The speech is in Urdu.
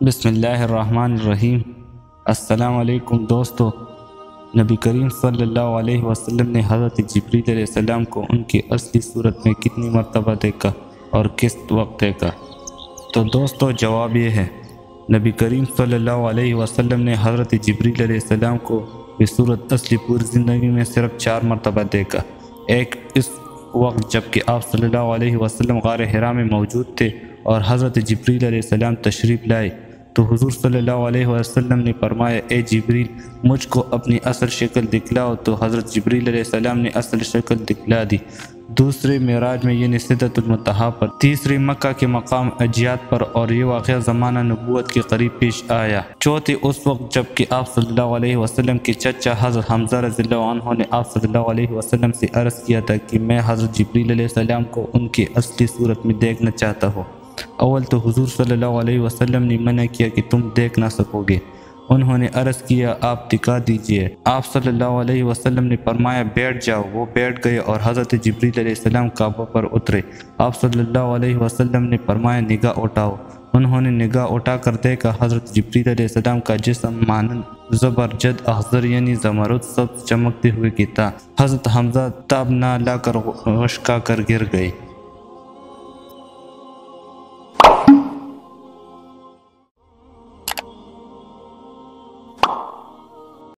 بسم اللہ الرحمن الرحیم۔ السلام علیکم دوستو۔ نبی کریم صلی اللہ علیہ وسلم نے حضرت جبریل علیہ السلام کو ان کی اصلی صورت میں کتنی مرتبہ دیکھا اور کس وقت دیکھا؟ تو دوستو جواب یہ ہے، نبی کریم صلی اللہ علیہ وسلم نے حضرت جبریل علیہ السلام کو بصورت اصلی پوری زندگی میں صرف 4 مرتبہ دیکھا۔ ایک اس وقت جب کہ آپ صلی اللہ علیہ وسلم غار حرا میں موجود تھے اور حضرت جبریل علیہ السلام تشریف لائے تو حضور صلی اللہ علیہ وسلم نے فرمایا، اے جبریل مجھ کو اپنی اصل شکل دکھلاؤ، تو حضرت جبریل علیہ السلام نے اصل شکل دکھلا دی۔ دوسرے معراج میں یعنی سدرۃ المنتہا پر، تیسری مکہ کے مقام اجیاد پر، اور یہ واقعہ زمانہ نبوت کے قریب پیش آیا۔ چوتھی اس وقت جب کہ آپ صلی اللہ علیہ وسلم کے چچا حضرت حمزہ رضی اللہ عنہ نے آپ صلی اللہ علیہ وسلم سے عرض کیا تھا کہ میں حضرت جبریل علیہ السلام کو ان کی اصلی صورت میں دیکھنا چاہتا ہوں۔ اول تو حضور صلی اللہ علیہ وسلم نے منع کیا کہ تم دیکھ نہ سکو گے۔ انہوں نے عرض کیا، آپ دکھا دیجئے۔ آپ صلی اللہ علیہ وسلم نے فرمایا، بیٹھ جاؤ۔ وہ بیٹھ گئے اور حضرت جبریل علیہ السلام کعبہ پر اترے۔ آپ صلی اللہ علیہ وسلم نے فرمایا، نگاہ اٹھاؤ۔ انہوں نے نگاہ اٹھا کر دیکھا، حضرت جبریل علیہ السلام کا جسم مانند زبرجد اخضر یعنی زمرد سبز چمکتے ہوئے کی تھا۔ حضرت حمزہ تاب نہ لا کر خشکا کر گر گئے۔